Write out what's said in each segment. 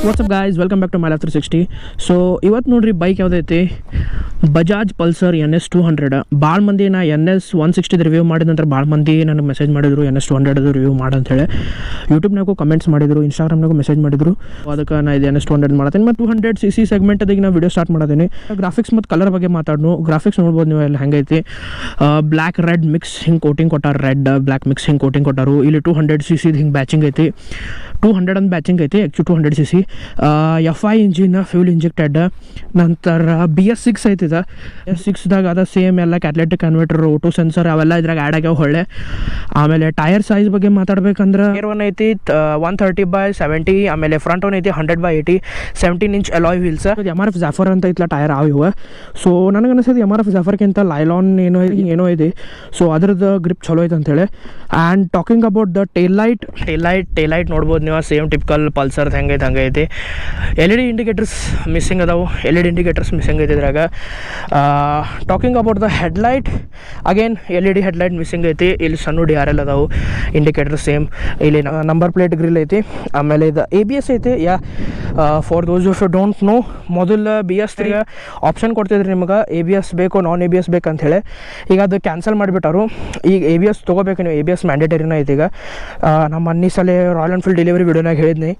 WhatsApp guys, welcome back to my life 360. So ಇವತ್ತು ನೋಡ್ರಿ bike ಯಾವುದೈತಿ, Bajaj Pulsar NS200. ಭಾಳ ಮಂದಿ ನಾ NS160 ರಿವ್ಯೂ ಮಾಡಿದ ನಂತರ ಭಾಳ ಮಂದಿ ನನಗೆ ಮೆಸೇಜ್ ಮಾಡಿದ್ರು NS200 ರಿವ್ಯೂ ಮಾಡಂತೇಳಿ. ಯೂಟ್ಯೂಬ್ನಾಗೂ ಕಮೆಂಟ್ಸ್ ಮಾಡಿದ್ರು, ಇನ್ಸ್ಟಾಗ್ರಾಮ್ನಾಗೂ ಮೆಸೇಜ್ ಮಾಡಿದ್ರು. ಅದಕ್ಕೆ ನಾ ಇದು NS200 ಮಾಡ್ತೀನಿ. ಮತ್ತು 200cc ಸೆಗ್ಮೆಂಟದಾಗ ನಾ ವಿಡಿಯೋ ಸ್ಟಾರ್ಟ್ ಮಾಡತೀನಿ. ಗ್ರಾಫಿಕ್ಸ್ ಮತ್ತು ಕಲರ್ ಬಗ್ಗೆ ಮಾತಾಡೋಣ. ಗ್ರಾಫಿಕ್ಸ್ ನೋಡ್ಬೋದು ನೀವು ಎಲ್ಲ ಹೆಂಗೈತಿ. ಬ್ಲ್ಯಾಕ್ ರೆಡ್ ಮಿಕ್ಸ್ ಹಿಂಗೆ ಕೋಟಿಂಗ್ ಕೊಟ್ಟಾರ, ರೆಡ್ ಬ್ಲ್ಯಾಕ್ ಮಿಕ್ಸ್ ಹಿಂಗೆ ಕೋಟಿಂಗ್ ಕೊಟ್ಟಾರು. ಇಲ್ಲಿ 200cc ಹಿಂಗೆ ಬ್ಯಾಚಿಂಗ್ ಐತಿ, 200 ಅಂತ ಬ್ಯಾಚಿಂಗ್ ಐತಿ. Actually 200cc FI engine fuel injected. ನಂತರ BS6 ಐತಿದೆ. BS6ದಾಗ ಅದ ಸೇಮ್ ಎಲ್ಲ ಕ್ಯಾಟಲಿಟಿಕ್ ಕನ್ವರ್ಟರ್, ಆಟೋ ಸೆನ್ಸರ್ ಅವೆಲ್ಲ ಇದ್ರಾಗ ಆ್ಯಡ್ ಆಗ್ಯಾವ ಹೊಳ್ಳೆ. ಆಮೇಲೆ ಟೈರ್ ಸೈಜ್ ಬಗ್ಗೆ ಮಾತಾಡ್ಬೇಕಂದ್ರೆ ಏರ್ ಒನ್ ಐತಿ 130/70. ಆಮೇಲೆ ಫ್ರಂಟ್ ಒನ್ ಐತಿ 100/80, 17-inch alloy wheels. MRF Jafar ಅಂತ ಐತ್ಲ ಟೈರ್ ಇವೆ. ಸೊ ನನಗೆ ಅನಿಸ್ತದೆ MRF ಜಾಫರ್ಗಿಂತ ಲೈಲಾನ್ ಏನೋ ಇದೆ. ಸೊ ಅದ್ರದ್ದು ಗ್ರಿಪ್ ಚಲೋ ಐತೆ ಅಂತೇಳಿ. And talking about the tail light ನೋಡ್ಬೋದು ನೀವು. ಸೇಮ್ ಟಿಪಿಕಲ್ ಪಲ್ಸರ್ದು ಹೆಂಗೈತೆ ಹಂಗೆ ಐತಿ. LED ಇಂಡಿಕೇಟರ್ಸ್ ಮಿಸ್ಸಿಂಗ್ ಅದಾವು, LED ಇಂಡಿಕೇಟರ್ಸ್ ಮಿಸ್ಸಿಂಗ್ ಐತಿ ಇದ್ರಾಗ. Talking about the headlight, again LED headlight missing ಐತಿ. ಇಲ್ಲಿ ಸಣ್ಣ DRL ಅದಾವು, ಇಂಡಿಕೇಟರ್ ಸೇಮ್. ಇಲ್ಲಿ ನಂಬರ್ ಪ್ಲೇಟ್ ಗ್ರಿಲ್ ಐತಿ. ಆಮೇಲೆ ಇದು ABS ಐತಿ. For those of you don't know, ಮೊದಲು BS3 ಆಪ್ಷನ್ ಕೊಡ್ತಿದ್ರಿ ನಿಮ್ಗೆ ABS ಬೇಕು ನಾನ್ ABS ಬೇಕಂತ ಹೇಳಿ. ಈಗ ಅದು ಕ್ಯಾನ್ಸಲ್ ಮಾಡಿಬಿಟ್ಟಾರು. ಈಗ ABS ತೊಗೋಬೇಕು ನೀವು, ABS ಮ್ಯಾಂಡೇಟರಿನ ಐತಿ ಈಗ. ನಮ್ಮ ಅನ್ನಿ ಸಲ ರಾಯಲ್ ಎನ್ಫೀಲ್ಡ್ ಡೆಲಿವರಿ ವಿಡಿಯೋನಾಗ ಹೇಳಿದ್ನಿ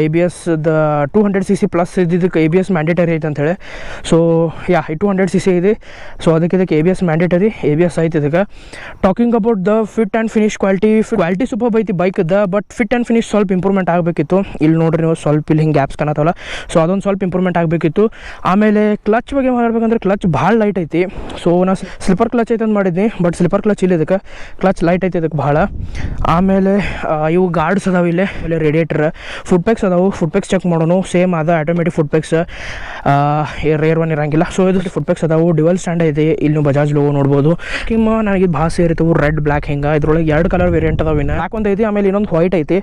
ABS 200cc ಪ್ಲಸ್ ಇದ್ದಿದ್ದಕ್ಕೆ ABS ಮ್ಯಾಂಡೇಟರಿ ಐತೆ ಅಂಥೇಳಿ. ಸೊ ಈ 200cc ಇದೆ. ಸೊ ಇದಕ್ಕೆ ABS ಮ್ಯಾಂಡೇಟರಿ, ABS ಐತೆ ಇದಕ್ಕೆ. Talking about the fit and finish quality super ಐತಿ ಬೈಕ್ದ. ಬಟ್ ಫಿಟ್ ಆ್ಯಂಡ್ ಫಿನಿಶ್ ಸ್ವಲ್ಪ ಇಂಪ್ರೂವ್ಮೆಂಟ್ ಆಗಬೇಕಿತ್ತು. ಇಲ್ಲಿ ನೋಡ್ರಿ ನೀವು, ಸ್ವಲ್ಪ ಇಲ್ಲಿ ಹಿಂಗೆ ಗ್ಯಾಪ್ಸ್ ಕಾಣತ್ತಲ್ಲ. ಸೊ ಅದೊಂದು ಸ್ವಲ್ಪ ಇಂಪ್ರೂವ್ಮೆಂಟ್ ಆಗಬೇಕಿತ್ತು. ಆಮೇಲೆ ಕ್ಲಚ್ ಬಗ್ಗೆ ಮಾತಾಡ್ಬೇಕಂದ್ರೆ ಕ್ಲಚ್ ಭಾಳ ಲೈಟ್ ಐತಿ. ಸೊ ನಾ ಸ್ಲಿಪ್ಪರ್ ಕ್ಲಚ್ ಐತೆ ಅಂತ ಮಾಡಿದ್ನಿ, ಬಟ್ ಸ್ಲಿಪ್ಪರ್ ಕ್ಲಚ್ ಇಲ್ಲ ಇದಕ್ಕೆ. ಕ್ಲಚ್ ಲೈಟ್ ಐತಿ ಇದಕ್ಕೆ ಭಾಳ. ಆಮೇಲೆ ಇವು ಗಾರ್ಡ್ಸ್ ಅದಾವೆ ಇಲ್ಲಿ. ಆಮೇಲೆ ರೇಡಿಯೇಟರ್, ಫುಡ್ ಪ್ಯಾಕ್ಸ್ ಅದಾವು. ಫುಡ್ ಪ್ಯಾಕ್ಸ್ ಚೆಕ್ ಮಾಡೋಣ. ಸೇಮ್ ಅದ automatic foot pegs, rear one ಇರಂಗಿಲ್ಲ. ಸೊ ಇದು ಫುಡ್ ಪ್ಯಾಕ್ಸ್ ಅದಾವು. ಡ್ಯುವಲ್ ಸ್ಟ್ಯಾಂಡ್ ಐತಿ. ಇಲ್ಲಿ ನೀವು ಬಜಾಜ್ ಲೋಗೋ ನೋಡ್ಬೋದು. ನನಗೆ ಭಾಳ ಸೇರಿತವು ರೆಡ್ ಬ್ಲ್ಯಾಕ್ ಹಿಂಗೆ. ಇದ್ರೊಳಗೆ 2 ಕಲರ್ ವೇರಿಯಂಟ್ ಅದಾವೆ. ಬ್ಲ್ಯಾಕ್ ಒಂದು ಐತಿ, ಆಮೇಲೆ ಇನ್ನೊಂದು ವೈಟ್ ಐತಿ.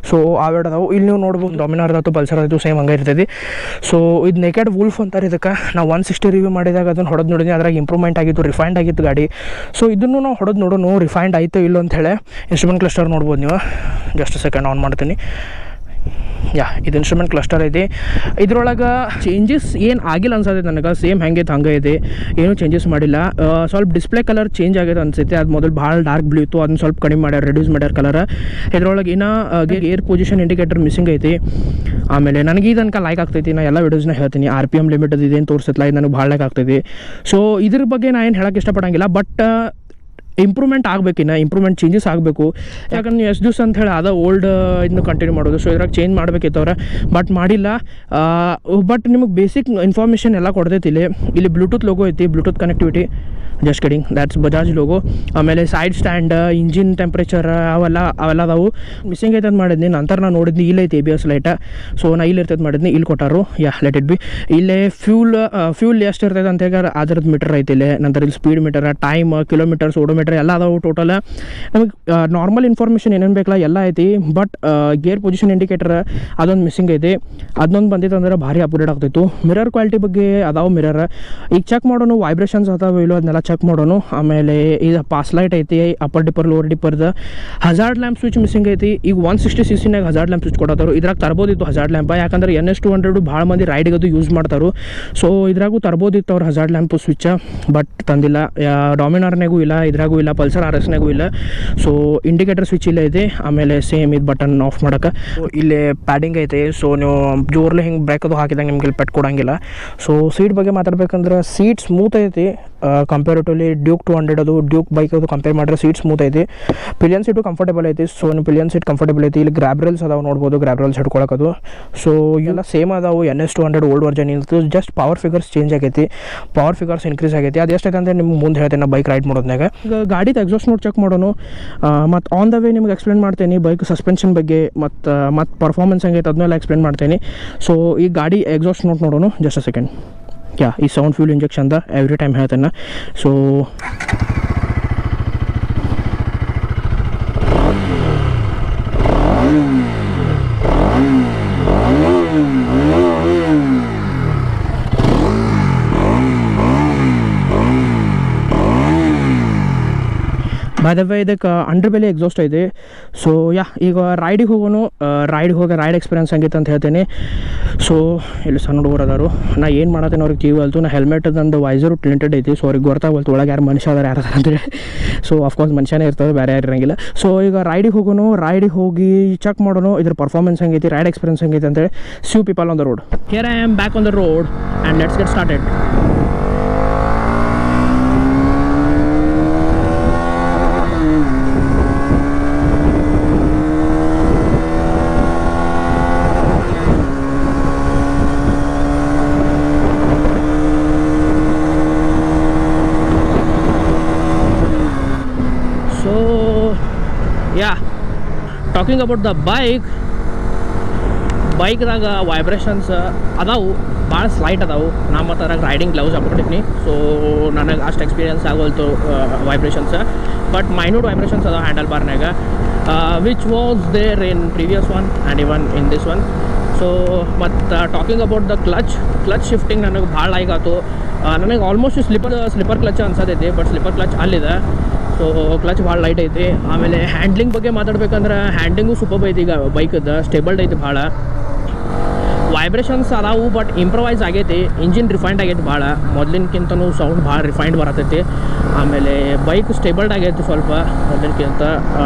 ಸೊ ಅವೆರಡು ಅದಾವು. ಇಲ್ಲಿ ನೀವು ನೋಡ್ಬೋದು ಡಾಮಿನಾರ್ ಅದಾತು, ಪಲ್ಸರ್ ಆಯಿತು, ಸೇಮ್ ಹಂಗೆ ಇರ್ತೈತಿ. ಸೊ ಇದು ನೇಕೆಡ್ ವೂಲ್ಫ್ ಅಂತಾರೆ ಇದಕ್ಕೆ. ನಾವು 160 ರಿವ್ಯೂ ಮಾಡಿದಾಗ ಅದನ್ನು ಹೊಡೆದು ನೋಡಿದ್ವಿ. ಅದ್ರಾಗ ಇಂಪ್ರೂವ್ಮೆಂಟ್ ಆಗಿತ್ತು, ರಿಫೈಂಡ್ ಆಗಿತ್ತು ಗಾಡಿ. ಸೊ ಇದನ್ನು ನಾವು ಹೊಡೆದು ನೋಡೋಣ ರಿಫೈಂಡ್ ಆಯಿತು ಇಲ್ಲ ಅಂತ ಹೇಳಿ. ಇನ್ಸ್ಟ್ರೂಮೆಂಟ್ ಕ್ಲಸ್ಟರ್ ನೋಡ್ಬೋದು ನೀವು. ಜಸ್ಟ್ ಸೆಕೆಂಡ್ ಆನ್ ಮಾಡ್ತೀನಿ. ಇದು ಇನ್ಸ್ಟ್ರೂಮೆಂಟ್ ಕ್ಲಸ್ಟರ್ ಐತಿ. ಇದ್ರೊಳಗೆ ಚೇಂಜಸ್ ಏನು ಆಗಿಲ್ಲ ಅನ್ಸತ್ತೆ ನನಗೆ. ಸೇಮ್ ಹೆಂಗೈತೆ ಹಂಗೆ ಐತೆ, ಏನೂ ಚೇಂಜಸ್ ಮಾಡಿಲ್ಲ. ಸ್ವಲ್ಪ ಡಿಸ್ಪ್ಲೇ ಕಲರ್ ಚೇಂಜ್ ಆಗೈತೆ ಅನ್ಸುತ್ತೆ. ಅದು ಮೊದಲು ಭಾಳ ಡಾರ್ಕ್ ಬ್ಲೂ ಇತ್ತು, ಅದನ್ನ ಸ್ವಲ್ಪ ಕಡಿಮೆ ಮಾಡ್ಯಾರ, ರೆಡ್ಯೂಸ್ ಮಾಡ್ಯಾರ ಕಲರ್. ಇದ್ರೊಳಗೆ ಇನ್ನೂ ಏರ್ ಪೊಸಿಷನ್ ಇಂಡಿಕೇಟರ್ ಮಿಸ್ಸಿಂಗ್ ಐತಿ. ಆಮೇಲೆ ನನಗೆ ಇದು ತನಕ ಲೈಕ್ ಆಗ್ತೈತಿ. ನಾನು ಎಲ್ಲ ವಿಡಿಯೋಸ್ನ ಹೇಳ್ತೀನಿ. RPM ಲಿಮಿಟ್ ಅದು ಇದೇನು ತೋರಿಸತ್ತಲ್ಲ, ಇದು ನನಗೆ ಭಾಳ ಲೈಕ್ ಆಗ್ತೈತಿ. ಸೊ ಇದ್ರ ಬಗ್ಗೆ ನಾನು ಏನು ಹೇಳೋಕ್ಕೆ ಇಷ್ಟಪಡಂಗಿಲ್ಲ. ಬಟ್ ಇಂಪ್ರೂವ್ಮೆಂಟ್ ಆಗಬೇಕಿನ್ನ, ಇಂಪ್ರೂವ್ಮೆಂಟ್ ಚೇಂಜಸ್ ಆಗಬೇಕು. ಯಾಕಂದ್ರೆ ನೀವು ಎಷ್ಟು ದಿವಸ ಅಂತ ಹೇಳಿ ಅದ ಓಲ್ಡ್ ಇದನ್ನು ಕಂಟಿನ್ಯೂ ಮಾಡೋದು. ಸೊ ಇದ್ರಾಗ ಚೇಂಜ್ ಮಾಡಬೇಕಿತ್ತವ್ರೆ, ಬಟ್ ಮಾಡಿಲ್ಲ. ಬಟ್ ನಿಮಗೆ ಬೇಸಿಕ್ ಇನ್ಫಾರ್ಮೇಷನ್ ಎಲ್ಲ ಕೊಡ್ತೈತಿ. ಇಲ್ಲಿ ಬ್ಲೂಟೂತ್ ಲೋಗೋ ಐತಿ, Bluetooth connectivity. Just kidding, that's Bajaj logo. ಆಮೇಲೆ ಸೈಡ್ ಸ್ಟ್ಯಾಂಡ್, ಇಂಜಿನ್ ಟೆಂಪ್ರೇಚರ್ ಅವೆಲ್ಲ ಅದಾವು. ಮಿಸ್ಸಿಂಗ್ ಐತೆ ಅಂತ ಮಾಡಿದ್ನಿ. ನಂತರ ನಾನು ನೋಡಿದ್ನಿ ಇಲ್ಲ ಐತಿ ABS ಲೈಟ. ಸೊ ನಾ ಇಲ್ಲಿ ಇರ್ತೈತೆ ಮಾಡಿದ್ನಿ, ಇಲ್ಲಿ ಕೊಟ್ಟಾರು. Let it be. ಇಲ್ಲೇ ಫ್ಯೂಲ್ ಎಷ್ಟು ಇರ್ತೈತೆ ಅಂತ ಹೇಳಿ ಅದ್ರದ್ದು ಮೀಟರ್ ಐತಿ ಇಲ್ಲಿ. ನಂತರ ಇಲ್ಲಿ speed meter, time, kilometres, odometer ಎಲ್ಲ ಅದಾವು. ಟೋಟಲ್ ನಮಗೆ ನಾರ್ಮಲ್ ಇನ್ಫಾರ್ಮೇಷನ್ ಏನೇನು ಬೇಕಲ್ಲ ಎಲ್ಲ ಐತಿ. ಬಟ್ ಗೇರ್ ಪೊಸಿಷನ್ ಇಂಡಿಕೇಟರ್ ಅದೊಂದು ಮಿಸ್ಸಿಂಗ್ ಐತಿ. ಅದೊಂದು ಬಂದಿತ್ತು ಅಂದ್ರೆ ಭಾರಿ ಅಪ್ಗ್ರೇಡ್ ಆಗ್ತಿತ್ತು. ಮಿರರ್ ಕ್ವಾಲಿಟಿ ಬಗ್ಗೆ ಅದಾವು. ಮಿರರ್ ಈಗ ಚೆಕ್ ಮಾಡೋಣ, ವೈಬ್ರೇಷನ್ಸ್ ಅದಾವ ಇಲ್ಲೋ ಅದನ್ನೆಲ್ಲ ಚೆಕ್ ಮಾಡೋಣ. ಆಮೇಲೆ ಇದು ಪಾಸ್ ಲೈಟ್ ಐತಿ, ಅಪ್ಪರ್ ಡಿಪ್ಪರ್ ಲೋವರ್ ಡಿಪ್ಪರ್ದು. ಹಜಾರ್ಡ್ ಲ್ಯಾಂಪ್ ಸ್ವಿಚ್ ಮಿಸ್ಸಿಂಗ್ ಐತಿ. ಈಗ 160cc ಹಜಾರ್ಡ್ ಲ್ಯಾಂಪ್ ಸ್ವಿಚ್ ಕೊಡತ್ತಾರು. ಇದ್ರಾಗ ತರ್ಬೋದಿತ್ತು ಹಜಾರ್ಡ್ ಲ್ಯಾಂಪ್. ಯಾಕಂದ್ರೆ NS200 ಭಾಳ ಮಂದಿ ರೈಡಿಗದು ಯೂಸ್ ಮಾಡ್ತಾರೆ. ಸೊ ಇದ್ರಾಗೂ ತರ್ಬೋದಿತ್ತು ಅವ್ರು ಹಜಾರ್ಡ್ ಲ್ಯಾಂಪ್ ಸ್ವಿಚ್, ಬಟ್ ತಂದಿಲ್ಲ. ಡಾಮಿನಾರ್ನಾಗೂ ಇಲ್ಲ, ಇದ್ರಾಗೂ ಇಲ್ಲ, ಪಲ್ಸರ್ RSನಾಗೂ ಇಲ್ಲ. ಸೊ ಇಂಡಿಕೇಟರ್ ಸ್ವಿಚ್ ಇಲ್ಲ ಐತಿ. ಆಮೇಲೆ ಸೇಮ್ ಇದು ಬಟನ್ ಆಫ್ ಮಾಡೋಕೆ ಇಲ್ಲಿ ಪ್ಯಾಡಿಂಗ್ ಐತಿ. ಸೊ ನೀವು ಜೋರ್ಲೆ ಹಿಂಗೆ ಬ್ರೇಕ್ ಅದು ಹಾಕಿದಂಗೆ ನಿಮ್ಗೆ ಇಲ್ಲಿ ಪೆಟ್ ಕೊಡೋಂಗಿಲ್ಲ. ಸೊ ಸೀಟ್ ಬಗ್ಗೆ ಮಾತಾಡ್ಬೇಕಂದ್ರೆ ಸೀಟ್ ಸ್ಮೂತ್ ಐತಿ ಕಂಪೇರಿಟಿವ್ಲಿ ಡ್ಯೂಕ್ 200 ಅದು ಡ್ಯೂಕ್ ಬೈಕ್ ಅದು ಕಂಪೇರ್ ಮಾಡಿದ್ರೆ ಸೀಟ್ ಸ್ಮೂತ್ ಐತಿ. ಪಿಲಿಯನ್ ಸೀಟು ಕಂಫರ್ಟೇಬಲ್ ಐತಿ. ಸೊ ನೀವು ಪಿಲಿಯನ್ ಸೀಟ್ ಕಂಫರ್ಟೇಬಲ್ ಐತಿ. ಇಲ್ಲಿ ಗ್ರ್ಯಾಬ್ ರೈಲ್ಸ್ ಅದಾವೆ ನೋಡ್ಬೋದು, ಗ್ರ್ಯಾಬ್ ರೈಲ್ಸ್ ಹಿಡ್ಕೊಳಕದು. ಸೊ ಇವೆಲ್ಲ ಸೇಮ್ ಅದಾವು. NS200 ಓಲ್ಡ್ ವರ್ಜನ್ ಇತ್ತು. ಜಸ್ಟ್ ಪವರ್ ಫಿಗರ್ಸ್ ಚೇಂಜ್ ಆಗೈತಿ, ಪವರ್ ಫಿಗರ್ಸ್ ಇನ್ಕ್ರೀಸ್ ಆಗೈತಿ. ಅದು ಎಷ್ಟೈತೆ ಅಂದರೆ ನಿಮ್ಗೆ ಮುಂದೆ ಹೇಳ್ತೇನೆ ನಾ ಬೈಕ್ ರೈಡ್ ಮಾಡೋದ್ನಾಗ. ಈಗ ಗಾಡಿದು ಎಕ್ಸಾಸ್ಟ್ ನೋಟ್ ಚೆಕ್ ಮಾಡೋಣ. ಮತ್ತು ಆನ್ ದ ವೇ ನಿಮ್ಗೆ ಎಕ್ಸ್ಪ್ಲೇನ್ ಮಾಡ್ತೀನಿ ಬೈಕ್ ಸಸ್ಪೆನ್ಷನ್ ಬಗ್ಗೆ, ಮತ್ತು ಪರ್ಫಾರ್ಮೆನ್ಸ್ ಹೆಂಗೈತೆ ಅದನ್ನೆಲ್ಲ ಎಕ್ಸ್ಪ್ಲೇನ್ ಮಾಡ್ತೀನಿ. ಸೊ ಈ ಗಾಡಿ ಎಕ್ಸಾಸ್ಟ್ ನೋಟ್ ನೋಡೋಣ. Just a second. ಈ ಸೌಂಡ್ ಫ್ಯೂಲ್ ಇಂಜೆಕ್ಷನ್ದ ಎವ್ರಿ ಟೈಮ್ ಹೇಳ್ತೇನೆ. ಸೊ ಬೈ ದ ವೇ ಇದಕ್ಕೆ ಅಂಡರ್ ಬೆಲಿ ಎಕ್ಸಾಸ್ಟ್ ಐತಿ. ಸೊ ಯಾ ಈಗ ರೈಡಿಗೆ ಹೋಗೋನು, ರೈಡ್ ಎಕ್ಸ್ಪೀರಿಯನ್ಸ್ ಹಂಗಿತ್ತು ಅಂತ ಹೇಳ್ತೇನೆ. ಸೊ ಇಲ್ಲಿ ಸಣ್ಣ ಹುಡುಗರು ಅದಾರು, ನಾ ಏನು ಮಾಡತ್ತೇನೆ ಅವ್ರಿಗೆ ತಿಳಿವಲ್ತು. ನಾ ಹೆಲ್ಮೆಟ್ ನಂದು ವೈಸರು ಟಿಂಟೆಡ್ ಐತಿ, ಸೊ ಅವ್ರಿಗೆ ಗೊತ್ತಾಗಲ್ತು ಒಳಗೆ ಯಾರು ಮನುಷ್ಯ ಅದಾರ ಯಾರು ಅದಾರ ಅಂತೇಳಿ. ಸೊ ಅಫ್ಕೋರ್ಸ್ ಮನುಷ್ಯನೇ ಇರ್ತವೆ, ಬೇರೆ ಯಾರು ಇರಂಗಿಲ್ಲ. ಸೊ ಈಗ ರೈಡಿಗೆ ಹೋಗೋನು, ರೈಡಿಗೆ ಹೋಗಿ ಚೆಕ್ ಮಾಡೋನು ಇದ್ರ ಪರ್ಫಾರ್ಮೆನ್ಸ್ ಹೆಂಗೈತಿ, ರೈಡ್ ಎಕ್ಸ್ಪೀರಿಯನ್ಸ್ ಹೆಂಗೈತಿ ಅಂತೇಳಿ. Few people on the road. Here I am back on the road and let's get started. Talking about the ಬೈಕ್ದಾಗ ವೈಬ್ರೇಷನ್ಸ್ ಅದಾವು, ಭಾಳ ಸ್ಲೈಟ್ ಅದಾವು. ನಾ ಮತ್ತು ಅದ್ರಾಗ ರೈಡಿಂಗ್ ಗ್ಲೌಸ್ ಹಾಕ್ಬಿಟ್ಟಿದ್ನಿ, ಸೊ ನನಗೆ ಅಷ್ಟು ಎಕ್ಸ್ಪೀರಿಯನ್ಸ್ ಆಗೋಲ್ತು ವೈಬ್ರೇಷನ್ಸ್. ಬಟ್ ಮೈನ್ಯೂಟ್ ವೈಬ್ರೇಷನ್ಸ್ ಅದಾವೆ ಹ್ಯಾಂಡಲ್ ಬಾರ್ನಾಗ, which was there in previous one and even in this one. So ಮತ್ತು talking about the clutch shifting ನನಗೆ ಭಾಳ ಆಯಿತು. ನನಗೆ ಆಲ್ಮೋಸ್ಟ್ ಸ್ಲಿಪ್ಪರ್ ಕ್ಲಚ್ ಅನ್ಸತೈತಿ, ಬಟ್ ಸ್ಲಿಪ್ಪರ್ ಕ್ಲಚ್ ಅಲ್ಲಿದೆ. ಸೊ ಕ್ಲಚ್ ಭಾಳ ಲೈಟ್ ಐತಿ. ಆಮೇಲೆ ಹ್ಯಾಂಡ್ಲಿಂಗ್ ಬಗ್ಗೆ ಮಾತಾಡ್ಬೇಕಂದ್ರೆ ಹ್ಯಾಂಡ್ಲಿಂಗು ಸೂಪರ್ ಐತಿ. ಈಗ ಬೈಕದ್ದು ಸ್ಟೇಬಲ್ಡ್ ಐತಿ ಭಾಳ. ವೈಬ್ರೇಷನ್ಸ್ ಅದಾವು ಬಟ್ ಇಂಪ್ರವೈಸ್ ಆಗೈತಿ. ಇಂಜಿನ್ ರಿಫೈಂಡ್ ಆಗೈತಿ ಭಾಳ, ಮೊದಲಿನಕ್ಕಿಂತನೂ ಸೌಂಡ್ ಭಾಳ ರಿಫೈಂಡ್ ಬರತೈತಿ. ಆಮೇಲೆ ಬೈಕ್ ಸ್ಟೇಬಲ್ಡ್ ಆಗೈತಿ ಸ್ವಲ್ಪ ಮೊದಲಿನಕ್ಕಿಂತ.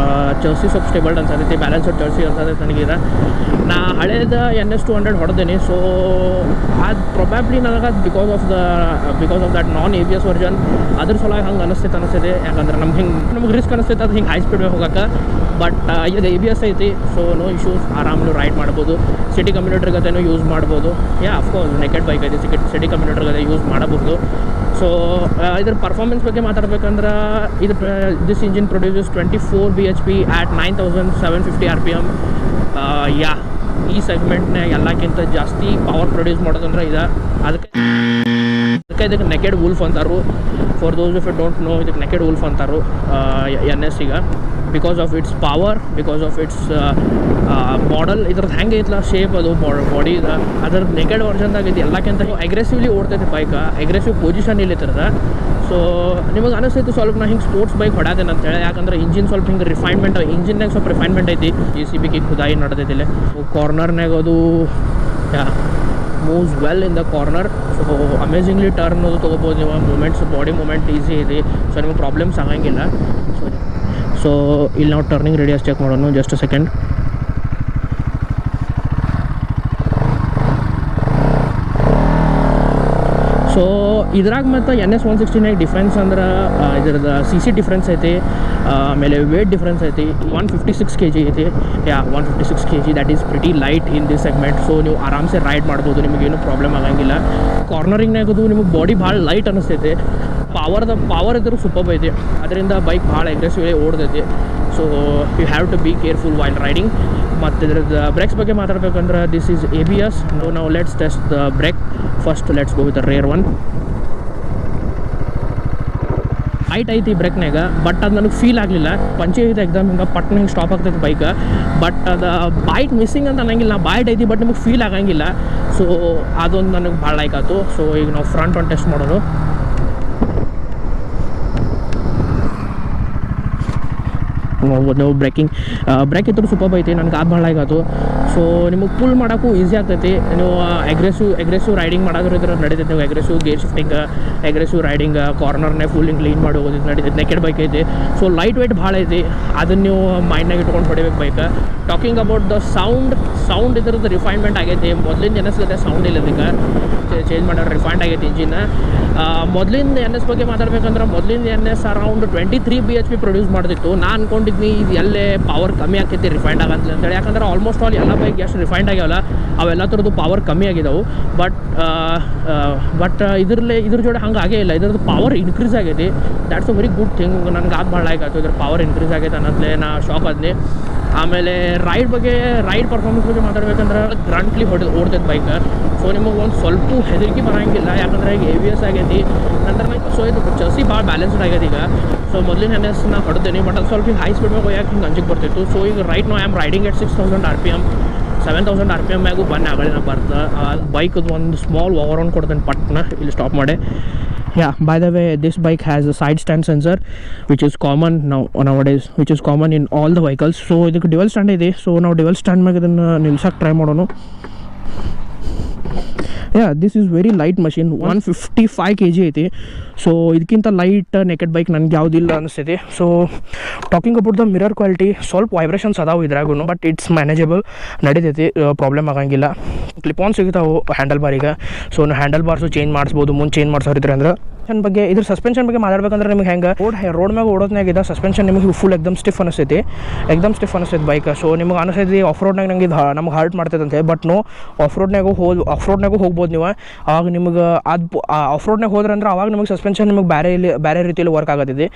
ಚರ್ಸಿ ಸ್ವಲ್ಪ ಸ್ಟೇಬಲ್ಡ್ ಅನ್ಸತೈತಿ, ಬ್ಯಾಲೆನ್ಸ್ಡ್ ಚರ್ಸಿ ಅನ್ಸತೈತಿ ನನಗೀಗ. ನಾ ಹಳೇದ NS200 ಹೊಡೆದೇನಿ. ಸೊ ಅದು ಪ್ರೊಬ್ಯಾಬ್ಲಿ ನನಗೆ because of that non ABS version ಅದ್ರ ಸಲುವಾಗಿ ಹಂಗೆ ಅನಿಸ್ತೈತೆ. ಯಾಕಂದ್ರೆ ನಮ್ಗೆ ರಿಸ್ಕ್ ಅನಿಸ್ತೈತೆ ಅದು ಹಿಂಗೆ ಹೈ ಸ್ಪೀಡ್ ಹೋಗೋಕೆ. ಬಟ್ ಇದು ABS ಐತಿ, ಸೊ ನೋ ಇಶ್ಯೂಸ್, ಆರಾಮಲ್ಲಿ ರೈಡ್ ಮಾಡ್ಬೋದು. ಸಿಟಿ ಕಮ್ಯುನಿಟರ್ ಗತೆನೂ ಯೂಸ್ ಮಾಡ್ಬೋದು. ಯಾ ಅಫ್ಕೋರ್ಸ್ ನೆಕೆಡ್ ಬೈಕ್ ಐತಿ, ಸಿಟಿ ಕಮ್ಯುನಿಟರ್ ಗತೆ ಯೂಸ್ ಮಾಡಬಹುದು. ಸೊ ಇದ್ರ ಪರ್ಫಾರ್ಮೆನ್ಸ್ ಬಗ್ಗೆ ಮಾತಾಡ್ಬೇಕಂದ್ರೆ this engine produces 24 bhp at 9750 RPM. Yeah ಈ ಸೆಗ್ಮೆಂಟ್ನಾಗ ಎಲ್ಲಕ್ಕಿಂತ ಜಾಸ್ತಿ ಪವರ್ ಪ್ರೊಡ್ಯೂಸ್ ಮಾಡೋದಂದ್ರೆ ಅದಕ್ಕೆ ಇದಕ್ಕೆ ನೆಕೆಡ್ ವುಲ್ಫ್ ಅಂತಾರು. For those if you don't know, ಇದಕ್ಕೆ ನೆಕೆಡ್ ವುಲ್ಫ್ ಅಂತಾರು NS ಈಗ. Because of its power, because of its model. ಇದ್ರದ್ದು ಹೆಂಗೆ ಐತಲ್ಲ ಶೇಪ್, ಅದು ಬಾಡಿ ಇದೆ ಅದ್ರದ್ದು ನೆಕೆಡ್ ವರ್ಜನ್ದಾಗ ಐತಿ. ಎಲ್ಲಕ್ಕಿಂತ ಅಗ್ರೆಸಿವ್ಲಿ ಓಡ್ತೈತಿ ಬೈಕ್, ಅಗ್ರೆಸಿವ್ ಪೊಸಿಷನ್ ಇಲ್ಲಿ ಇರ್ತದೆ. ಸೊ ನಿಮಗೆ ಅನಿಸ್ತೈತಿ ಸ್ವಲ್ಪ ನಾ ಹಿಂಗೆ ಸ್ಪೋರ್ಟ್ಸ್ ಬೈಕ್ ಹೊಡ್ಯಾದೇನೆ ಅಂತೇಳಿ. ಯಾಕಂದ್ರೆ ಇಂಜಿನ್ ಸ್ವಲ್ಪ ಹಿಂಗೆ ರಿಫೈನ್ಮೆಂಟ್, ಇಂಜಿನ್ನಾಗ ಸ್ವಲ್ಪ ರಿಫೈನ್ಮೆಂಟ್ ಐತಿ. JCB ಖುದಾಯಿ ನಡೆದೈತಿ ಇಲ್ಲಿ ಕಾರ್ನರ್ನಾಗ. ಅದು moves well in the corner. So amazingly turn ಅದು ತೊಗೋಬೋದು ನೀವು. ಮೂಮೆಂಟ್ಸ್, ಬಾಡಿ ಮೂಮೆಂಟ್ ಈಸಿ ಇದೆ, ಸೊ ನಿಮಗೆ ಪ್ರಾಬ್ಲಮ್ಸ್ ಆಗಂಗಿಲ್ಲ. ಸೊ ಇಲ್ಲಿ ನಾವು ಟರ್ನಿಂಗ್ ರೇಡಿಯಸ್ ಚೆಕ್ ಮಾಡೋಣ. Just a second. ಸೊ ಇದ್ರಾಗ ಮತ್ತು NS160 ಡಿಫ್ರೆನ್ಸ್ ಅಂದ್ರೆ ಇದ್ರದ್ದು CC ಡಿಫ್ರೆನ್ಸ್ ಐತಿ. ಆಮೇಲೆ ವೇಟ್ ಡಿಫ್ರೆನ್ಸ್ ಐತಿ. 156 kg ಐತಿ. 156 kg, that is pretty light in this segment. So ನೀವು ಆರಾಮ್ಸೆ ರೈಡ್ ಮಾಡ್ಬೋದು, ನಿಮಗೇನು ಪ್ರಾಬ್ಲಮ್ ಆಗಂಗಿಲ್ಲ. ಕಾರ್ನರಿಂಗ್ನಾಗದು ನಿಮಗೆ ಬಾಡಿ ಭಾಳ ಲೈಟ್ ಅನ್ನಿಸ್ತೈತಿ. ಪವರ್ ಇದ್ರೂ ಸೂಪರ್ ಐತಿ, ಅದರಿಂದ ಬೈಕ್ ಭಾಳ ಅಗ್ರೆಸಿವ್ಲಿ ಓಡ್ತೈತಿ. So you have to be careful while riding. ಮತ್ತು ಇದ್ರದ್ದು ಬ್ರೇಕ್ಸ್ ಬಗ್ಗೆ ಮಾತಾಡ್ಬೇಕಂದ್ರೆ ದಿಸ್ ಈಸ್ ABS. ನಾವು let's test the brake. First let's go with the rear one. Height ಐತಿ ಬ್ರೇಕ್ನಾಗ, ಬಟ್ ಅದು ನನಗೆ ಫೀಲ್ ಆಗಲಿಲ್ಲ. ಪಂಚೆ ಐತೆ ಎಕ್ಸಾಮ್ ಹಿಂಗೆ ಪಟ್ನ ಹಿಂಗೆ ಸ್ಟಾಪ್ ಆಗ್ತೈತೆ ಬೈಕ್. ಬಟ್ ಅದು ಬೈಟ್ ಮಿಸ್ಸಿಂಗ್ ಅಂತ ಅನ್ನಂಗಿಲ್ಲ, ಬೈಟ್ ಐತಿ ಬಟ್ ನಿಮಗೆ ಫೀಲ್ ಆಗಂಗಿಲ್ಲ. ಸೊ ಅದೊಂದು ನನಗೆ ಭಾಳ ಲೈಕ್ ಆಯ್ತು. ಸೊ ಈಗ ನಾವು ಫ್ರಂಟ್ ಒಂದು ಟೆಸ್ಟ್ ಮಾಡೋದು. ನಾವು ಬ್ರೇಕ್ ಇದ್ರೂ ಸೂಪರ್ ಐತಿ, ನನಗೆ ಅದು ಭಾಳ ಆಗಾತು. ಸೊ ನಿಮಗೆ ಪುಲ್ ಮಾಡೋಕ್ಕೂ ಈಸಿ ಆಗ್ತೈತಿ. ನೀವು ಅಗ್ರೆಸಿವ್ ರೈಡಿಂಗ್ ಮಾಡೋದ್ರ ಇದ್ರೆ ನಡೀತೈತೆ. ನೀವು aggressive gear shifting, aggressive riding, ಕಾರ್ನರ್ನೇ ಫುಲ್ ಹಿಂಗೆ ಕ್ಲೀನ್ ಮಾಡಿ ಹೋಗೋದು ನಡೀತೈತೆ. ನೆಕೆಡ್ ಬೈಕ್ ಐತಿ. ಸೊ ಲೈಟ್ ವೇಟ್ ಭಾಳ ಐತಿ, ಅದನ್ನು ನೀವು ಮೈಂಡ್ನಾಗ ಇಟ್ಕೊಂಡು ಹೊಡಿಬೇಕು bike. Talking about the sound ಇದ್ರದ್ದು ರಿಫೈನ್ಮೆಂಟ್ ಆಗೈತಿ. ಮೊದಲಿಂದ NS ಗತೆ ಸೌಂಡ್ ಇಲ್ಲ, ಇದಕ್ಕೆ ಚೇಂಜ್ ಮಾಡೋರು ರಿಫೈಂಡ್ ಆಗೈತಿ ಇಂಜಿನ್. ಮೊದಲಿಂದ NS ಬಗ್ಗೆ ಮಾತಾಡ್ಬೇಕಂದ್ರೆ ಮೊದಲಿಂದ NS ಅರೌಂಡ್ 23 bhp ಪ್ರೊಡ್ಯೂಸ್ ಮಾಡ್ತಿತ್ತು. ನಾನು ಅನ್ಕೊಂಡಿದ್ನಿ ಇದು ಎಲ್ಲೇ ಪವರ್ ಕಮ್ಮಿ ಆಗ್ತೈತಿ ರಿಫೈಂಡ್ ಆಗಂತೇಳಿ ಅಂತೇಳಿ. ಯಾಕಂದ್ರೆ ಆಲ್ಮೋಸ್ಟ್ ಆಲ್ ಎಲ್ಲ ಬೈಕ್ ಎಷ್ಟು ರಿಫೈಂಡ್ ಆಗ್ಯಾವಲ್ಲ ಅವೆಲ್ಲ ಥರದ್ದು ಪವರ್ ಕಮ್ಮಿ ಆಗಿದಾವೆ. ಬಟ್ ಇದ್ರ ಜೋಡಿ ಹಂಗೆ ಆಗೇ ಇಲ್ಲ. ಇದ್ರದ್ದು ಪವರ್ ಇನ್ಕ್ರೀಸ್ ಆಗೈತಿ. That's a very good thing. ನನಗೆ ಅದು ಭಾಳ ಲೈಕ್ ಆಯ್ತು, ಇದ್ರ ಪವರ್ ಇನ್ಕ್ರೀಸ್ ಆಗೈತೆ ಅನ್ನೋದ್ಲೇ ನಾ ಶಾಕ್ ಆದ್ನಿ. ಆಮೇಲೆ ರೈಡ್ ಪರ್ಫಾರ್ಮೆನ್ಸ್ ಬಗ್ಗೆ ಮಾತಾಡ್ಬೇಕಂದ್ರೆ ಗ್ರಂಟ್ಲಿ ಓಡ್ತೈತೆ ಬೈಕ್. ಸೊ ನಿಮಗೆ ಒಂದು ಸ್ವಲ್ಪ ಹೆದರಿಕೆ ಬರೋಂಗಿಲ್ಲ, ಯಾಕಂದರೆ ಈಗ ABS ಆಗೈತಿ. ನಂತರ ಸೊ ಇದು ಚರ್ಸಿ ಭಾಳ ಬ್ಯಾಲೆನ್ಸ್ಡ್ ಆಗೈತಿ ಈಗ. ಸೊ ಮೊದಲಿನ NS ನಾ ಹೊಡೆದೇನೆ, ಬಟ್ ಅದು ಸ್ವಲ್ಪ ಹಿಂಗೆ ಹೈ ಸ್ಪೀಡ್ ಮ್ಯಾಗ ಹೋಗಕ್ಕೆ ಹಿಂಗೆ ಅಂಜಿಗೆ ಬರ್ತಿತ್ತು. ಸೊ ಈಗ ರೈಟ್ ನಾವು am riding at 6000 RPM, 7000 RPM ಮ್ಯಾಗೂ ಬನ್ನಿ ಆಗಲಿ ನಾ ಬರ್ತಾ. ಬೈಕದು ಒಂದು ಸ್ಮಾಲ್ ಓವರ್ ರೌಂಡ್ ಕೊಡ್ತೇನೆ ಪಟ್ನ ಇಲ್ಲಿ ಸ್ಟಾಪ್ ಮಾಡಿ. Yeah, by the way, this bike has a side stand sensor, which is common nowadays, which is common in all the vehicles. So ಇದಕ್ಕೆ dual stand ಇದೆ. ಸೊ ನಾವು ಡ್ಯುಯಲ್ ಸ್ಟ್ಯಾಂಡ್ ಮ್ಯಾಗ ಇದನ್ನು ನಿಲ್ಸಕ್ಕೆ try ಮಾಡೋಣ. This is very light machine, 155 kg ಐತಿ. So ಇದಕ್ಕಿಂತ light naked bike ನನಗೆ ಯಾವುದಿಲ್ಲ ಅನಿಸ್ತೈತಿ. So talking about the mirror quality, ಸ್ವಲ್ಪ ವೈಬ್ರೇಷನ್ಸ್ ಅದಾವೆ ಇದ್ರಾಗೂ, ಬಟ್ ಇಟ್ಸ್ ಮ್ಯಾನೇಜಬಲ್, ನಡೀತೈತಿ, ಪ್ರಾಬ್ಲಮ್ ಆಗಂಗಿಲ್ಲ. ಕ್ಲಿಪ್ ಆನ್ ಸಿಗ್ತಾವೆ ಹ್ಯಾಂಡಲ್ ಬಾರಿಗೆ. ಸೊ ನಾವು ಹ್ಯಾಂಡಲ್ ಬಾರ್ಸು ಚೇಂಜ್ ಮಾಡಿಸ್ಬೋದು, ಮುಂದೆ ಚೇಂಜ್ ಮಾಡಿಸೋರಿದ್ರೆ ಅಂದ್ರೆ. ಬಗ್ಗೆ ಇದ್ರ ಸಸ್ಪೆನ್ಷನ್ ಬಗ್ಗೆ ಮಾತಾಡ್ಬೇಕಂದ್ರೆ ನಿಮ್ಗೆ ಹೆಂಗೆ ರೋಡ್ ಮ್ಯಾಗ ಓಡೋದ್ನಾಗಿದ್ದ ಸಸ್ಪೆನ್ಷನ್ ನಿಮಗೆ ಫುಲ್ ಎಕ್ದಮ್ ಸ್ಟಿಫ್ ಅನಿಸ್ತೈತಿ, ಬೈಕ್. ಸೊ ನಿಮ್ಗೆ ಅನಿಸ್ತೈತಿ ಆಫ್ ರೋಡ್ನಾಗ ನಂಗೆ ಇದು ನಮ್ಗೆ ಹರ್ಟ್ ಮಾಡ್ತೈತೆ, ಬಟ್ ನೋ, ಆಫ್ ರೋಡ್ನಾಗೂ ಹೋಗ್ಬೋದು ನೀವು. ಆವಾಗ ನಿಮ್ಗೆ ಅದು ಆಫ್ ರೋಡ್ನಾಗ ಹೋದ್ರೆ ಅಂದ್ರೆ ಅವಾಗ ನಿಮಗೆ ಸಸ್ಪೆನ್ಷನ್ ನಿಮಗೆ ಬೇರೆ ರೀತಿಯಲ್ಲಿ ವರ್ಕ್ ಆಗತ್ತಿದೆ,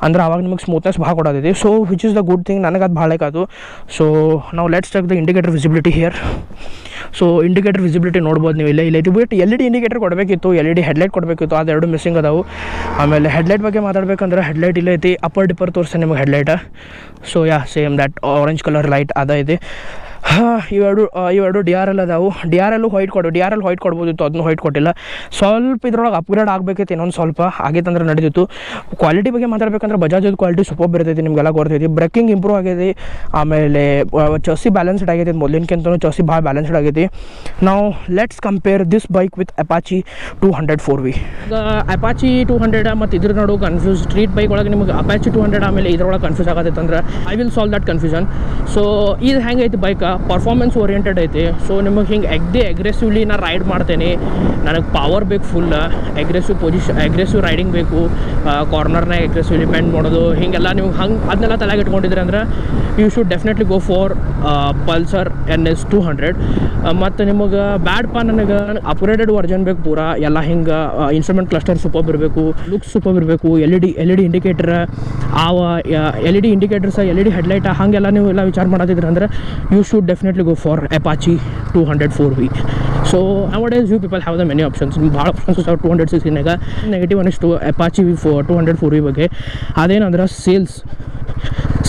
ಅಂದ್ರೆ ಅವಾಗ ನಿಮಗೆ ಸ್ಮೂತ್ನೆಸ್ ಭಾಳ ಕೊಡೋದಿದೆ. So which is the good thing, ನನಗೆ ಅದು ಭಾಳ ಬೇಕಾಯ್ತು. ಸೊ ನಾವು let's check the indicator visibility here. So indicator visibility ನೋಡ್ಬೋದು ನೀವು ಇಲ್ಲೇ ಬಿಟ್ಟು LED ಇಂಡಿಕೇಟರ್ ಕೊಡಬೇಕಿತ್ತು, LED ಹೆಡ್ಲೈಟ್ ಕೊಡಬೇಕಿತ್ತು, ಅದೆರಡು ಮಿಸ್ಸಿಂಗ್ ಅದಾವು. ಆಮೇಲೆ ಹೆಡ್ಲೈಟ್ ಬಗ್ಗೆ ಮಾತಾಡ್ಬೇಕಂದ್ರೆ ಹೆಡ್ಲೈಟ್ ಇಲ್ಲೇ ಐತಿ, ಅಪ್ಪರ್ ಡಿಪ್ಪರ್ ತೋರಿಸ್ತೆ ನಿಮಗೆ headlight. So same that orange colour light ಅದ ಇದೆ. ಇವೆರಡು DRL ಅದಾವು. DRL ವೈಟ್ ಕೊಡ್ಬೋದಿತ್ತು, ಅದನ್ನು ವೈಟ್ ಕೊಟ್ಟಿಲ್ಲ. ಸ್ವಲ್ಪ ಇದ್ರೊಳಗೆ ಅಪ್ಗ್ರೇಡ್ ಆಗಬೇಕಿತ್ತು, ಇನ್ನೊಂದು ಸ್ವಲ್ಪ ಆಗೈತೆ ಅಂದ್ರೆ ನಡೀತಿತ್ತು. ಕ್ವಾಲಿಟಿ ಬಗ್ಗೆ ಮಾತಾಡ್ಬೇಕಂದ್ರೆ ಬಜಾಜ್ ಕ್ವಾಲಿಟಿ ಸೂಪರ್ ಇರ್ತೈತಿ, ನಿಮಗೆಲ್ಲ ಗೊತ್ತೈತಿ. ಬ್ರೇಕಿಂಗ್ ಇಂಪ್ರೂವ್ ಆಗೈತಿ, ಆಮೇಲೆ ಚಸಿ ಬ್ಯಾಲೆನ್ಸ್ಡ್ ಆಗೈತಿ, ಮೊದಲಿನಕ್ಕಿಂತಲೂ ಚಸಿ ಭಾಳ ಬ್ಯಾಲೆನ್ಸ್ಡ್ ಆಗೈತಿ. ನಾವು let's compare this bike with Apache 200 4V. ಈಗ ಅಪಾಚಿ 200 ಮತ್ತು ಇದ್ರ ನಡು ಕನ್ಫ್ಯೂಸ್, ಸ್ಟ್ರೀಟ್ ಬೈಕ್ ಒಳಗೆ ನಿಮಗೆ ಅಪಾಚಿ 200 ಆಮೇಲೆ ಇದ್ರೊಳಗೆ ಕನ್ಫ್ಯೂಸ್ ಆಗತ್ತೈತೆ ಅಂದ್ರೆ I will solve that confusion. So ಇದು ಹೆಂಗೈತಿ ಬೈಕ್, ಪರ್ಫಾರ್ಮೆನ್ಸ್ ಓರಿಯೆಂಟೆಡ್ ಐತಿ. ಸೊ ನಿಮಗೆ ಹಿಂಗೆ ಅಗ್ರೆಸಿವ್ಲಿ ನಾನು ರೈಡ್ ಮಾಡ್ತೇನೆ, ನನಗೆ ಪವರ್ ಬೇಕು, ಫುಲ್ ಅಗ್ರೆಸಿವ್ ರೈಡಿಂಗ್ ಬೇಕು, ಕಾರ್ನರ್ನಾಗ ಅಗ್ರೆಸಿವ್ಲಿ ಬೆಂಡ್ ಮಾಡೋದು, ಹೀಗೆಲ್ಲ ನೀವು ಅದನ್ನೆಲ್ಲ ತಲೆಗೆ ಇಟ್ಕೊಂಡಿದ್ರೆ ಅಂದ್ರೆ you should definitely go for Pulsar NS 200. ಮತ್ತು ನಿಮಗೆ ಬ್ಯಾಡ್ಪ ನನಗೆ ಅಪ್ಗ್ರೇಡೆಡ್ ವರ್ಜನ್ ಬೇಕು, ಪೂರಾ ಎಲ್ಲ ಹಿಂಗೆ ಇನ್ಸ್ಟ್ರೂಮೆಂಟ್ ಕ್ಲಸ್ಟರ್ ಸೂಪರ್ ಇರಬೇಕು, ಲುಕ್ಸ್ ಸೂಪರ್ ಇರಬೇಕು, LED indicator, LED indicators, LED headlight, ಹಾಗೆಲ್ಲ ನೀವು ಎಲ್ಲ ವಿಚಾರ ಮಾಡತ್ತಿದ್ರೆ ಅಂದ್ರೆ you should definitely go for Apache 200 4V. So nowadays you people have the many options, ಭಾಳ ಆಪ್ಷನ್ಸ್ 260ನಾಗ. ನೆಗೆಟಿವ್ ಅನ್ನಿಸ್ತು ಅಪಾಚಿ 200 4V ಬಗ್ಗೆ. ಅದೇನಂದ್ರೆ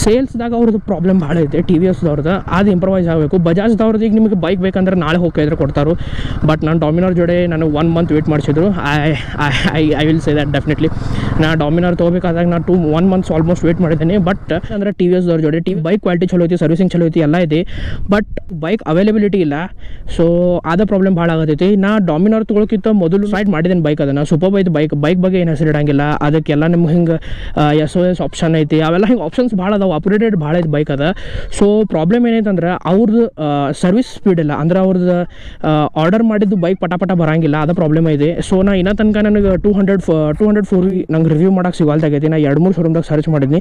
ಸೇಲ್ಸ್ದಾಗ ಅವ್ರದ್ದು ಪ್ರಾಬ್ಲಮ್ ಭಾಳ ಐತೆ, TVSದವ್ರದ್ದು. ಅದು ಇಂಪ್ರವೈಸ್ ಆಗಬೇಕು. ಬಜಾಜ್ದವ್ರದ್ದು ಈಗ ನಿಮಗೆ ಬೈಕ್ ಬೇಕಂದ್ರೆ ನಾಳೆ ಹೋಗಿದ್ರೆ ಕೊಡ್ತಾರೆ, ಬಟ್ ನಾನು ಡಾಮಿನಾರ್ ಜೋಡೆ ನನಗೆ 1 month ವೇಟ್ ಮಾಡಿಸಿದ್ರು. I will say that definitely. ನಾನು ಡಾಮಿನಾರ್ ತೊಗೋಬೇಕಾದಾಗ ನಾನು 1 month ಆಲ್ಮೋಸ್ಟ್ ವೇಟ್ ಮಾಡಿದ್ದೇನೆ. ಬಟ್ ಅಂದರೆ TVSದವ್ರ ಜೋಡೆ ಬೈಕ್ ಕ್ವಾಲಿಟಿ ಚಲೋ ಐತಿ, ಸರ್ವಿಸಿಂಗ್ ಚಲೋ ಐತಿ, ಎಲ್ಲ ಇದೆ, ಬಟ್ ಬೈಕ್ ಅವೈಲೇಬಿಲಿಟಿ ಇಲ್ಲ. ಸೊ ಅದ ಪ್ರಾಬ್ಲಮ್ ಭಾಳ ಆಗತೈತಿ. ನಾ ಡಾಮಿನಾರ್ ತೊಗೊಳಕ್ಕಿಂತ ಮೊದಲು ಸೈಡ್ ಮಾಡಿದ್ದೇನೆ ಬೈಕ್, ಅದನ್ನು ಸೂಪರ್ ಬೈಕ್ ಬಗ್ಗೆ ಏನು ಹೆಸರಿಡಂಗಿಲ್ಲ. ಅದಕ್ಕೆಲ್ಲ ನಿಮ್ಗೆ ಹಿಂಗೆ SOS ಆಪ್ಷನ್ ಐತಿ, ಅವೆಲ್ಲ ಹಿಂಗೆ ಆಪ್ಷನ್ಸ್ ಭಾಳ ಅದಾವೆ, ಅಪ್ಗ್ರೇಡೆಡ್ ಭಾಳ ಐತೆ ಬೈಕ್ ಅದ. ಸೊ ಪ್ರಾಬ್ಲಮ್ ಏನೈತೆ ಅಂದ್ರೆ ಅವ್ರದ್ದು ಸರ್ವಿಸ್ ಸ್ಪೀಡ್ ಇಲ್ಲ, ಅಂದ್ರೆ ಅವ್ರದ್ದು ಆರ್ಡರ್ ಮಾಡಿದ್ದು ಬೈಕ್ ಪಟ ಬರೋಂಗಿಲ್ಲ, ಅದು ಪ್ರಾಬ್ಲಮ್ ಇದೆ. ಸೊ ನಾ ಇನ್ನೂ ತನಕ ನನಗೆ 200 4V ನಂಗೆ ರಿವ್ಯೂ ಮಾಡೋಕ್ಕೆ ಸಿಗಲ್ದಾಗೈತಿ. ನಾ 2-3 ಶೋರೂಮ್ದಾಗ ಸರ್ಚ್ ಮಾಡಿದ್ನಿ.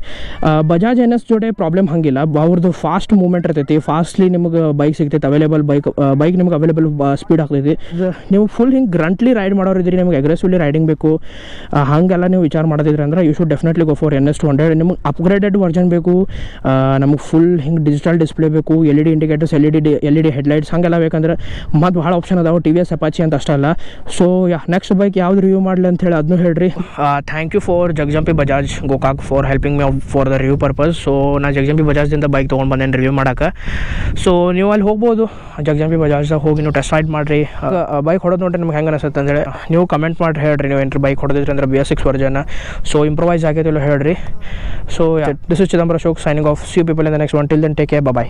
ಬಜಾಜ್ NS ಜೋಡೆ ಪ್ರಾಬ್ಲಮ್ ಹಂಗಿಲ್ಲ, ಅವ್ರದ್ದು ಫಾಸ್ಟ್ ಮೂವ್ಮೆಂಟ್ ಇರ್ತೈತಿ, ಫಾಸ್ಟ್ಲಿ ನಿಮಗೆ ಬೈಕ್ ಸಿಗ್ತೈತೆ, ಅವೈಲೇಬಲ್ ಬೈಕ್ ನಿಮ್ಗೆ ಅವೈಲೇಬಲ್ ಸ್ಪೀಡ್ ಆಗ್ತೈತಿ. ನೀವು ಫುಲ್ ಹಿಂಗೆ ಗ್ರಂಟ್ಲಿ ರೈಡ್ ಮಾಡೋರು ಇದ್ರಿ, ನಿಮ್ಗೆ ಅಗ್ರೆಸಿವ್ಲಿ ರೈಡಿಂಗ್ ಬೇಕು, ಹಾಗೆಲ್ಲ ನೀವು ವಿಚಾರ ಮಾಡೋದಿದ್ರೆ ಅಂದ್ರೆ you should definitely go for NS 200. ನಿಮ್ಗೆ ಅಪ್ಗ್ರೇಡೆಡ್ ವರ್ಜನ್ ಬೇಕು, ನಮಗೆ ಫುಲ್ ಹಿಂಗೆ ಡಿಜಿಟಲ್ ಡಿಸ್ಪ್ಲೇ ಬೇಕು, LED ಇಂಡಿಕೇಟರ್ಸ್, LED ಹೆಡ್ಲೈಟ್ಸ್, ಹಾಗೆಲ್ಲ ಬೇಕಂದ್ರೆ ಮತ್ತು ಭಾಳ ಆಪ್ಷನ್ ಅದಾವೆ, TVS ಅಪಾಚಿ ಅಂತ ಅಷ್ಟಲ್ಲ. ಸೊ ನೆಕ್ಸ್ಟ್ ಬೈಕ್ ಯಾವ್ದು ರಿವ್ಯೂ ಮಾಡಲಿ ಅಂತ ಹೇಳಿ ಅದನ್ನು ಹೇಳ್ರಿ. Thank you for Jagajampi Bajaj Gokak for helping me for the review purpose. So ನಾನು ಜಗಜಂಪಿ ಬಜಾಜ್ದಿಂದ ಬೈಕ್ ತೊಗೊಂಡು ಬಂದೇನು ರಿವ್ಯೂ ಮಾಡೋಕೆ. ಸೊ ನೀವು ಅಲ್ಲಿ ಹೋಗ್ಬೋದು, ಜಗಜಂಪಿ ಬಜಾಜ್ದಾಗ ಹೋಗಿ ನೀವು ಟೆಸ್ಟ್ ರೈಡ್ ಮಾಡಿರಿ. ಬೈಕ್ ಹೊಡೋದು ನೋಡ್ರಿ ನಿಮ್ಗೆ ಹೆಂಗೆ ಅನಿಸುತ್ತೆ ಅಂತೇಳಿ ನೀವು ಕಮೆಂಟ್ ಮಾಡಿ ಹೇಳ್ರಿ. ನೀವು ಏನಾರು ಬೈಕ್ ಹೊಡೆದಿದ್ರೆ ಅಂದ್ರೆ BS6 ವರ್ಜನ್, ಸೊ ಇಂಪ್ರವೈಸ್ ಆಗೈತಿಲ್ಲ ಹೇಳ್ರಿ. So this is Chidambara Ashok signing off. See you people in the next one. Till then, take care. Bye bye.